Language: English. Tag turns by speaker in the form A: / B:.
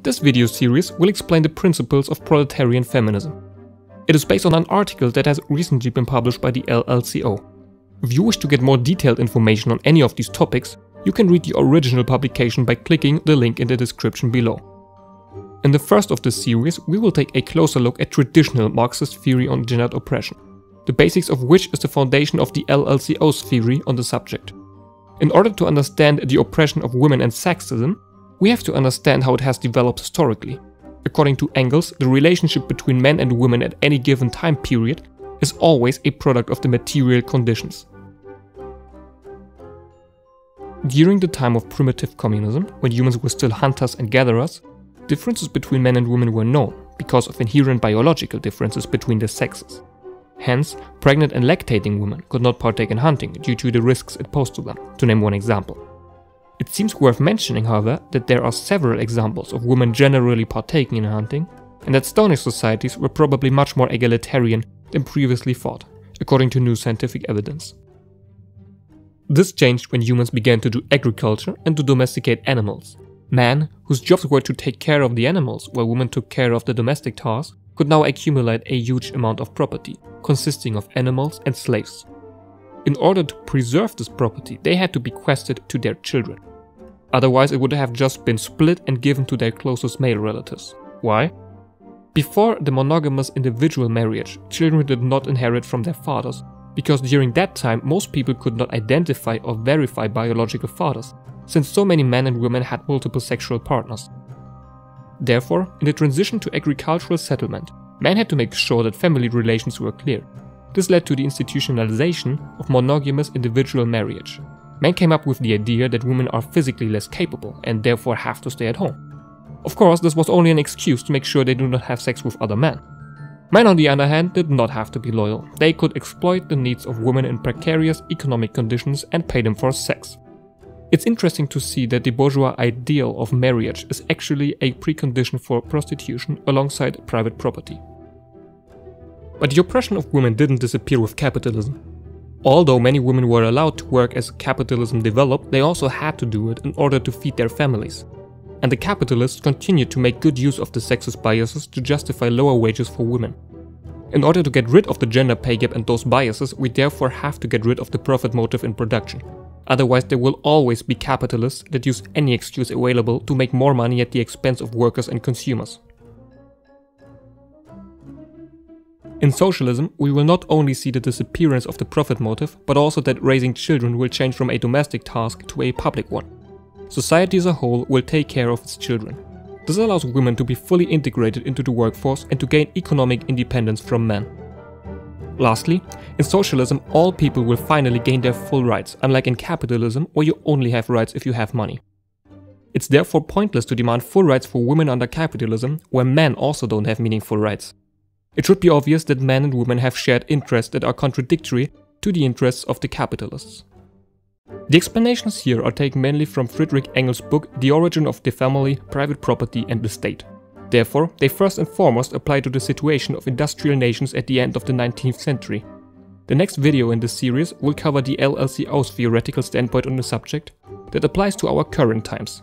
A: This video series will explain the principles of proletarian feminism. It is based on an article that has recently been published by the LLCO. If you wish to get more detailed information on any of these topics, you can read the original publication by clicking the link in the description below. In the first of this series, we will take a closer look at traditional Marxist theory on gendered oppression, the basics of which is the foundation of the LLCO's theory on the subject. In order to understand the oppression of women and sexism, we have to understand how it has developed historically. According to Engels, the relationship between men and women at any given time period is always a product of the material conditions. During the time of primitive communism, when humans were still hunters and gatherers, differences between men and women were known because of inherent biological differences between the sexes. Hence, pregnant and lactating women could not partake in hunting due to the risks it posed to them, to name one example. It seems worth mentioning, however, that there are several examples of women generally partaking in hunting, and that Stone Age societies were probably much more egalitarian than previously thought, according to new scientific evidence. This changed when humans began to do agriculture and to domesticate animals. Men, whose jobs were to take care of the animals while women took care of the domestic tasks, could now accumulate a huge amount of property, consisting of animals and slaves. In order to preserve this property, they had to bequeath it to their children. Otherwise, it would have just been split and given to their closest male relatives. Why? Before the monogamous individual marriage, children did not inherit from their fathers, because during that time most people could not identify or verify biological fathers, since so many men and women had multiple sexual partners. Therefore, in the transition to agricultural settlement, men had to make sure that family relations were clear. This led to the institutionalization of monogamous individual marriage. Men came up with the idea that women are physically less capable and therefore have to stay at home. Of course, this was only an excuse to make sure they do not have sex with other men. Men, on the other hand, did not have to be loyal. They could exploit the needs of women in precarious economic conditions and pay them for sex. It's interesting to see that the bourgeois ideal of marriage is actually a precondition for prostitution alongside private property. But the oppression of women didn't disappear with capitalism. Although many women were allowed to work as capitalism developed, they also had to do it in order to feed their families. And the capitalists continued to make good use of the sexist biases to justify lower wages for women. In order to get rid of the gender pay gap and those biases, we therefore have to get rid of the profit motive in production. Otherwise, there will always be capitalists that use any excuse available to make more money at the expense of workers and consumers. In socialism, we will not only see the disappearance of the profit motive, but also that raising children will change from a domestic task to a public one. Society as a whole will take care of its children. This allows women to be fully integrated into the workforce and to gain economic independence from men. Lastly, in socialism, all people will finally gain their full rights, unlike in capitalism, where you only have rights if you have money. It's therefore pointless to demand full rights for women under capitalism, where men also don't have meaningful rights. It should be obvious that men and women have shared interests that are contradictory to the interests of the capitalists. The explanations here are taken mainly from Friedrich Engels' book The Origin of the Family, Private Property and the State. Therefore, they first and foremost apply to the situation of industrial nations at the end of the 19th century. The next video in this series will cover the LLCO's theoretical standpoint on the subject that applies to our current times.